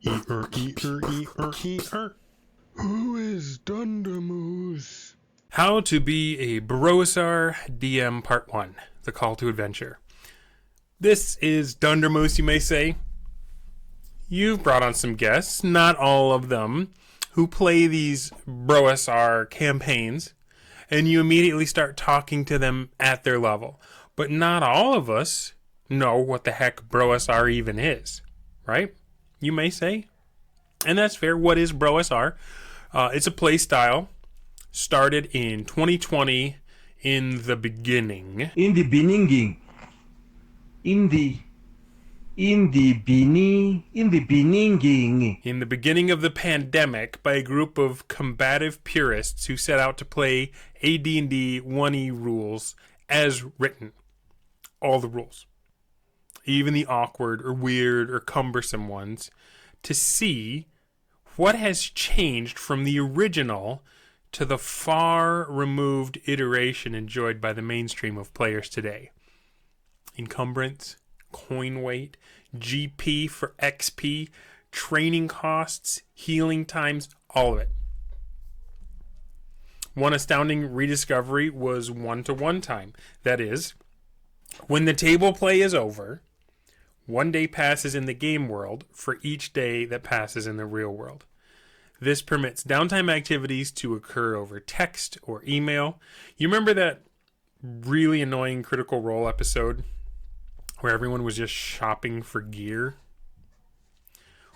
Who is Dundermoose? How to be a BROSR DM Part 1, the call to adventure. This is Dundermoose, you may say. You've brought on some guests, not all of them, who play these BROSR campaigns, and you immediately start talking to them at their level. But not all of us know what the heck BROSR even is, right? You may say. And that's fair. What is BROSR? It's a play style started in 2020 in the beginning. In the beginning of the pandemic by a group of combative purists who set out to play AD&D 1E rules as written. All the rules. Even the awkward or weird or cumbersome ones, to see what has changed from the original to the far removed iteration enjoyed by the mainstream of players today. Encumbrance, coin weight, GP for XP, training costs, healing times, all of it. One astounding rediscovery was one-to-one time. That is, when the table play is over, 1 day passes in the game world for each day that passes in the real world. This permits downtime activities to occur over text or email. You remember that really annoying Critical Role episode where everyone was just shopping for gear?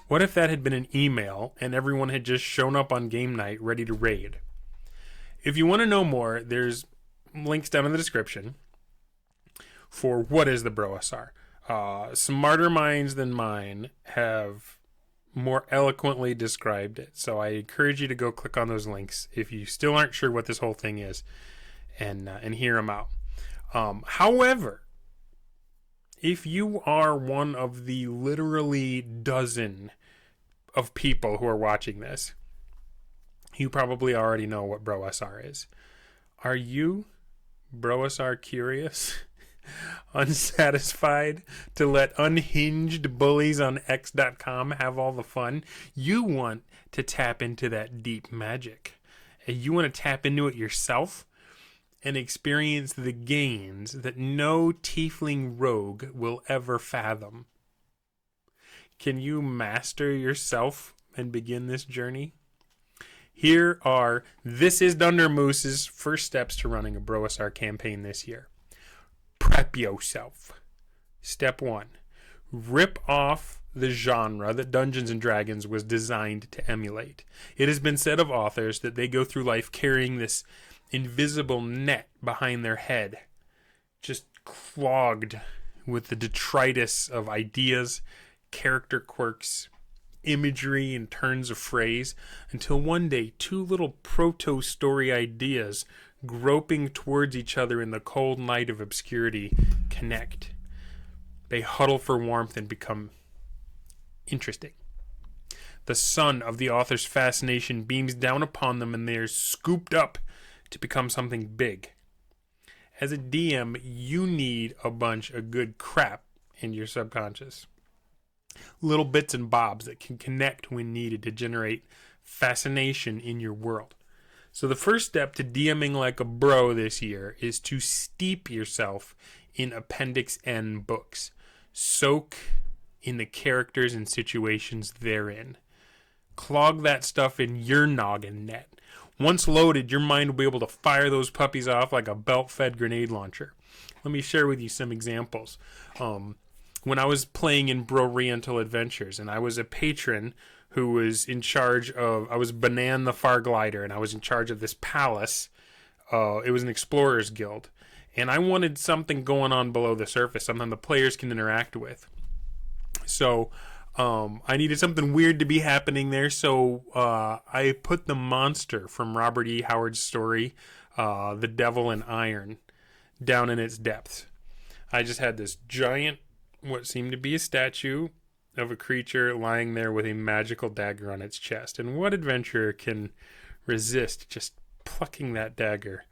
What if that had been an email and everyone had just shown up on game night ready to raid? If you want to know more, there's links down in the description for what is the BROSR. Smarter minds than mine have more eloquently described it. So I encourage you to go click on those links if you still aren't sure what this whole thing is and hear them out. However, if you are one of the literally dozen of people who are watching this, you probably already know what BROSR is. Are you BROSR curious? Unsatisfied to let unhinged bullies on X.com have all the fun? You want to tap into that deep magic. You want to tap into it yourself and experience the gains that no tiefling rogue will ever fathom. Can you master yourself and begin this journey? Here are This is Dundermoose's first steps to running a BROSR campaign this year. Prep yourself. Step 1. Rip off the genre that Dungeons & Dragons was designed to emulate. It has been said of authors that they go through life carrying this invisible net behind their head, just clogged with the detritus of ideas, character quirks, imagery, and turns of phrase, until one day 2 little proto-story ideas groping towards each other in the cold night of obscurity connect. They huddle for warmth and become interesting. The sun of the author's fascination beams down upon them and they are scooped up to become something big. As a DM, you need a bunch of good crap in your subconscious. Little bits and bobs that can connect when needed to generate fascination in your world. So the first step to DMing like a bro this year is to steep yourself in Appendix N books. Soak in the characters and situations therein. Clog that stuff in your noggin net. Once loaded, your mind will be able to fire those puppies off like a belt-fed grenade launcher. Let me share with you some examples. When I was playing in Broriental Adventures, and I was a patron who was in charge of, I was Banan the Far Glider, and I was in charge of this palace. It was an explorer's guild. And I wanted something going on below the surface, something the players can interact with. So I needed something weird to be happening there, so I put the monster from Robert E. Howard's story, The Devil in Iron, down in its depths. I just had this giant, what seemed to be a statue of a creature lying there with a magical dagger on its chest. And what adventurer can resist just plucking that dagger?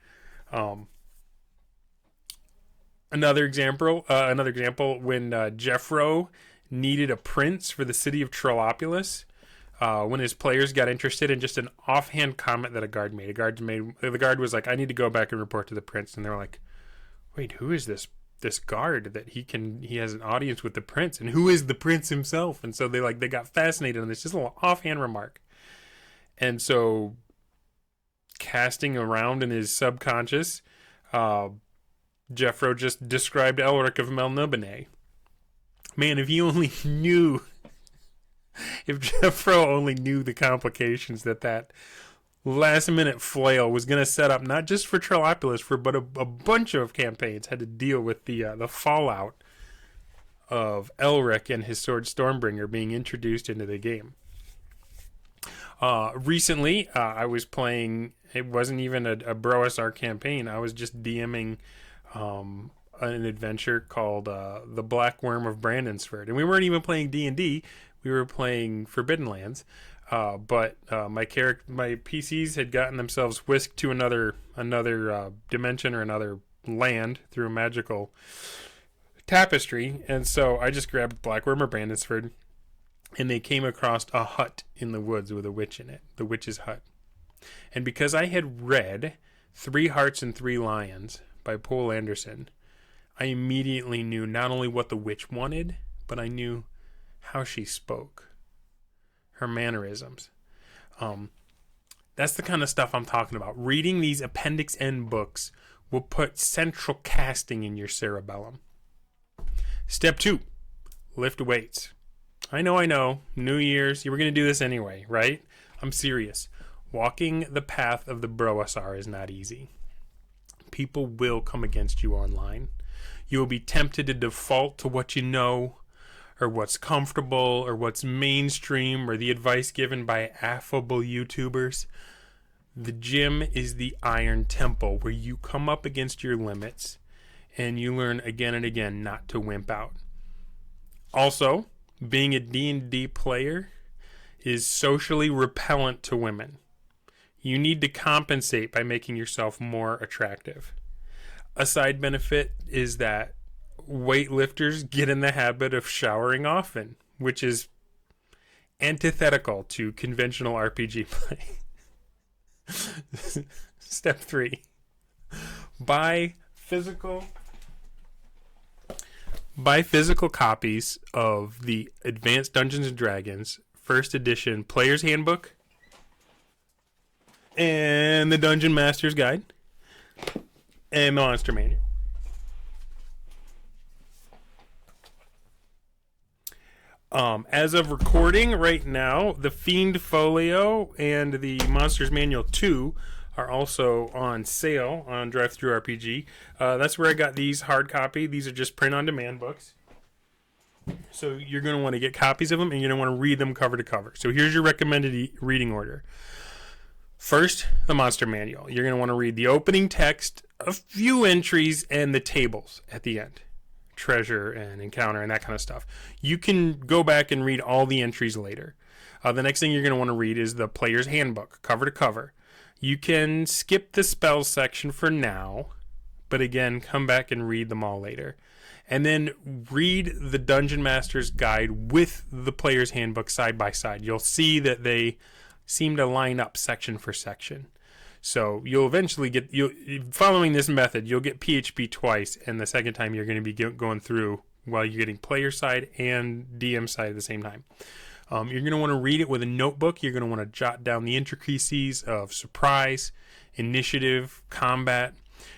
Another example, when Jeffro needed a prince for the city of Trollopolis, when his players got interested in just an offhand comment that a guard made. The guard was like, "I need to go back and report to the prince," and they were like, "Wait, who is this guard that he has an audience with the prince, and who is the prince himself?" And so they got fascinated on this just a little offhand remark, and so casting around in his subconscious, Jeffro just described Elric of Melniboné. Man, if Jeffro only knew the complications that last minute flail was going to set up, not just for Trollopolis, but a bunch of campaigns had to deal with the fallout of Elric and his sword Stormbringer being introduced into the game. Recently, I was playing, it wasn't even a BROSR campaign, I was just DMing an adventure called The Black Worm of Brandonsford. And we weren't even playing D&D, we were playing Forbidden Lands. But my PCs had gotten themselves whisked to another dimension or another land through a magical tapestry. And so I just grabbed Black Worm of Brandonsford, and they came across a hut in the woods with a witch in it, the witch's hut. And because I had read 3 Hearts and 3 Lions by Poul Anderson, I immediately knew not only what the witch wanted, but I knew how she spoke, her mannerisms. That's the kind of stuff I'm talking about. Reading these Appendix N books will put central casting in your cerebellum. Step 2, lift weights. I know, New Year's, you were going to do this anyway, right? I'm serious. Walking the path of the BROSR is not easy. People will come against you online. You will be tempted to default to what you know, or what's comfortable, or what's mainstream, or the advice given by affable YouTubers. The gym is the iron temple where you come up against your limits and you learn again and again not to wimp out. Also, being a D&D player is socially repellent to women. You need to compensate by making yourself more attractive. A side benefit is that weightlifters get in the habit of showering often, which is antithetical to conventional RPG play. Step 3. Buy physical copies of the Advanced Dungeons & Dragons First Edition Player's Handbook and the Dungeon Master's Guide and the Monster Manual. As of recording right now, the Fiend Folio and the Monsters Manual 2 are also on sale on DriveThruRPG. That's where I got these hard copy. These are just print-on-demand books. So you're going to want to get copies of them, and you're going to want to read them cover to cover. So here's your recommended reading order. First, the Monster Manual. You're going to want to read the opening text, a few entries, and the tables at the end. Treasure and encounter and that kind of stuff. You can go back and read all the entries later. The next thing you're going to want to read is the Player's Handbook, cover to cover. You can skip the spells section for now, but again, come back and read them all later. And then read the Dungeon Master's Guide with the Player's Handbook side by side. You'll see that they seem to line up section for section. So you'll eventually following this method, you'll get PHP twice, and the second time you're going to be going through while you're getting player side and DM side at the same time. You're going to want to read it with a notebook. You're going to want to jot down the intricacies of surprise, initiative, combat.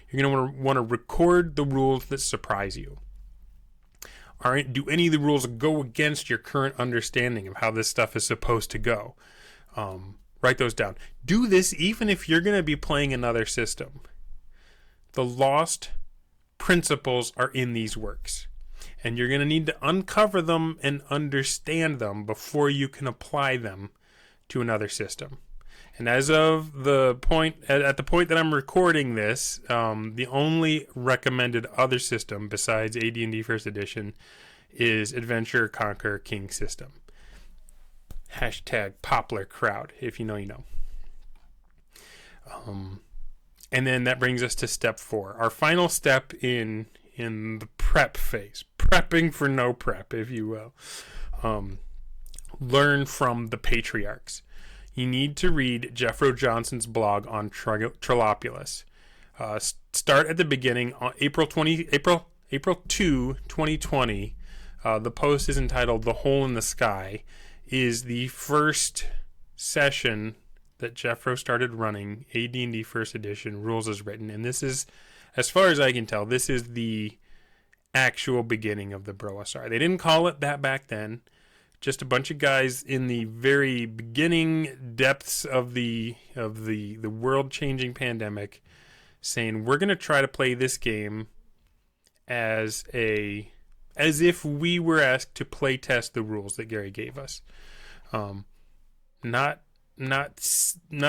You're going to want to record the rules that surprise you. All right, do any of the rules go against your current understanding of how this stuff is supposed to go? Write those down. Do this even if you're going to be playing another system. The lost principles are in these works, and you're going to need to uncover them and understand them before you can apply them to another system. And as of the point, at the point that I'm recording this, the only recommended other system besides AD&D First Edition is Adventure Conquer King system. Hashtag Poplar Crowd. If you know, you know. And then that brings us to step 4. Our final step in the prep phase. Prepping for no prep, if you will. learn from the Patriarchs. You need to read Jeffro Johnson's blog on Trilopulus. Start at the beginning on April 2, 2020. The post is entitled "The Hole in the Sky." Is the first session that Jeffro started running AD&D First Edition rules as written, and this is, as far as I can tell, this is the actual beginning of the BROSR. They didn't call it that back then. Just a bunch of guys in the very beginning depths of the world-changing pandemic saying, we're going to try to play this game as if we were asked to play test the rules that Gary gave us. Not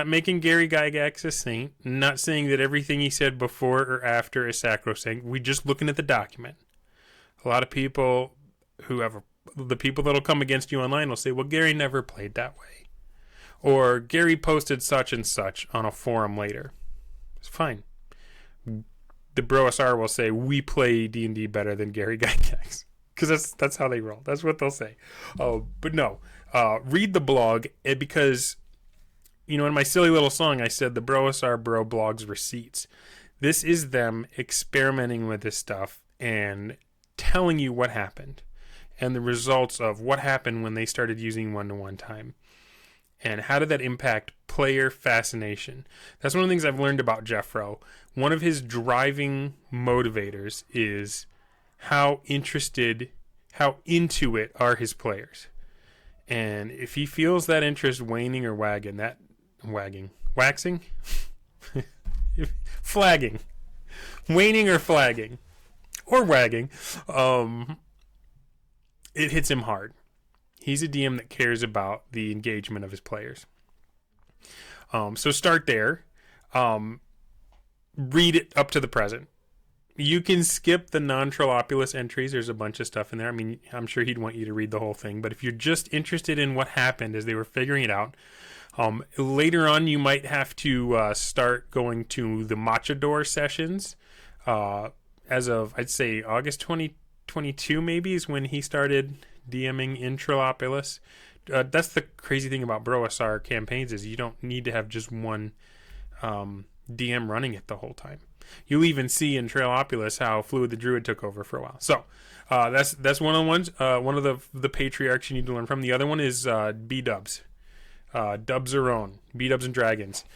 making Gary Gygax a saint, not saying that everything he said before or after is sacrosanct. We just looking at the document. A lot of people who have the people that'll come against you online will say, well, Gary never played that way. Or Gary posted such and such on a forum later. It's fine. The BROSR will say, we play D&D better than Gary Gygax. Because that's how they roll. That's what they'll say. But no. Read the blog, because, in my silly little song, I said the BROSR Bro blogs receipts. This is them experimenting with this stuff and telling you what happened and the results of what happened when they started using one-to-one time. And how did that impact player fascination? That's one of the things I've learned about Jeffro. One of his driving motivators is how into it are his players. And if he feels that interest waning or flagging, waning or flagging, or wagging, it hits him hard. He's a DM that cares about the engagement of his players. So start there. Read it up to the present. You can skip the non-Trilopulus entries. There's a bunch of stuff in there. I mean, I'm sure he'd want you to read the whole thing. But if you're just interested in what happened as they were figuring it out, later on you might have to start going to the Machador sessions. As of, I'd say, August 2022 maybe is when he started DMing in Trilopulus. That's the crazy thing about BROSR campaigns is you don't need to have just one DM running it the whole time. You'll even see in Trilopulus how Fluid the Druid took over for a while. So that's one of the ones. One of the Patriarchs you need to learn from. The other one is B-Dubs. Dubs are own. B-Dubs and Dragons.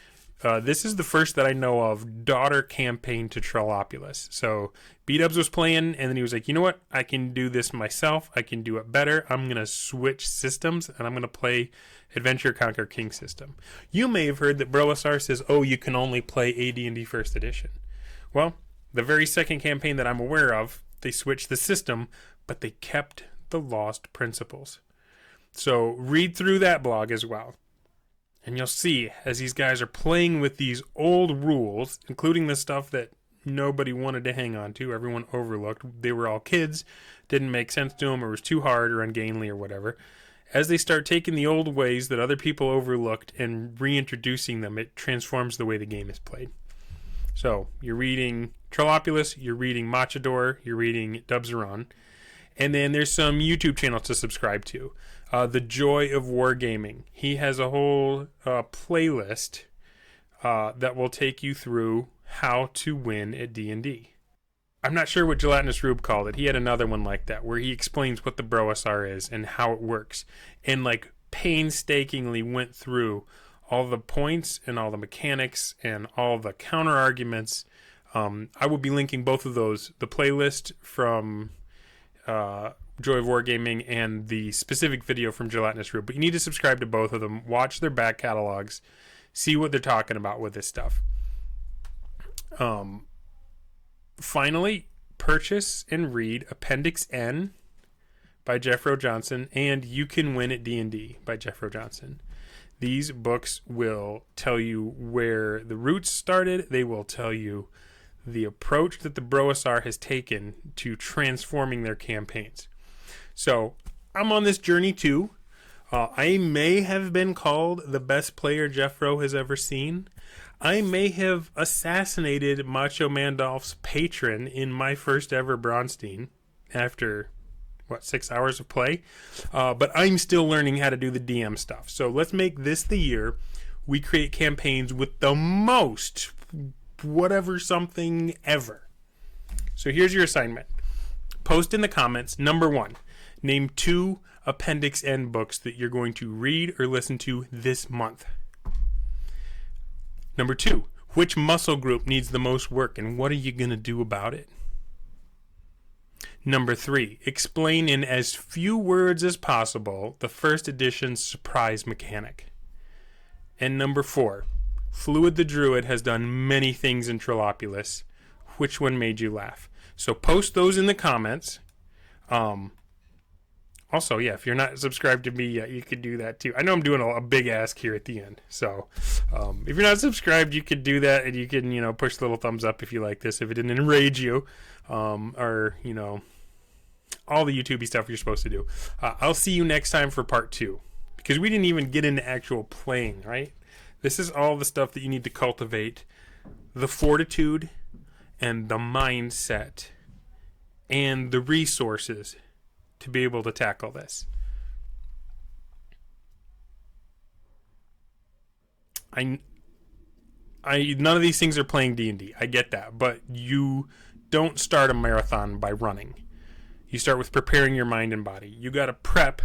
This is the first that I know of daughter campaign to Trilopulus. So B-Dubs was playing, and then he was like, you know what? I can do this myself. I can do it better. I'm going to switch systems, and I'm going to play Adventure Conquer King system. You may have heard that BROSR says, oh, you can only play AD&D First Edition. Well, the very second campaign that I'm aware of, they switched the system, but they kept the lost principles. So read through that blog as well. And you'll see, as these guys are playing with these old rules, including the stuff that nobody wanted to hang on to, everyone overlooked, they were all kids, didn't make sense to them, or was too hard or ungainly or whatever. As they start taking the old ways that other people overlooked and reintroducing them, it transforms the way the game is played. So, you're reading Trilopulus, you're reading Machador, you're reading Dubzaron, and then there's some YouTube channels to subscribe to. The Joy of Wargaming. He has a whole playlist that will take you through how to win at D&D. I'm not sure what Gelatinous Rube called it. He had another one like that where he explains what the BROSR is and how it works. And painstakingly went through all the points and all the mechanics and all the counter arguments. I will be linking both of those, the playlist from Joy of Wargaming and the specific video from Gelatinous Rube. But you need to subscribe to both of them, watch their back catalogs, see what they're talking about with this stuff. Finally, purchase and read Appendix N by Jeffro Johnson and You Can Win at D&D by Jeffro Johnson. These books will tell you where the roots started. They will tell you the approach that the BROSR has taken to transforming their campaigns. So I'm on this journey too. I may have been called the best player Jeffro has ever seen. I may have assassinated Macho Mandolf's patron in my first ever Bronstein after 6 hours of play. But I'm still learning how to do the DM stuff. So let's make this the year we create campaigns with the most whatever something ever. So here's your assignment. Post in the comments, number 1, name 2 Appendix N books that you're going to read or listen to this month. Number 2, which muscle group needs the most work and what are you going to do about it? Number 3, explain in as few words as possible the first edition's surprise mechanic. And number 4, Fluid the Druid has done many things in Trollopolis. Which one made you laugh? So post those in the comments. Also, yeah, if you're not subscribed to me yet, you could do that too. I know I'm doing a big ask here at the end. So if you're not subscribed, you could do that, and you can, push the little thumbs up if you like this, if it didn't enrage you, or, all the YouTubey stuff you're supposed to do. I'll see you next time for part 2, because we didn't even get into actual playing, right? This is all the stuff that you need to cultivate the fortitude and the mindset and the resources to be able to tackle this. None of these things are playing D&D. I get that, but you don't start a marathon by running. You start with preparing your mind and body. You got to prep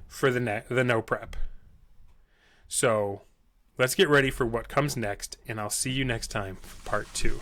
for the no prep. So let's get ready for what comes next, and I'll see you next time for part 2.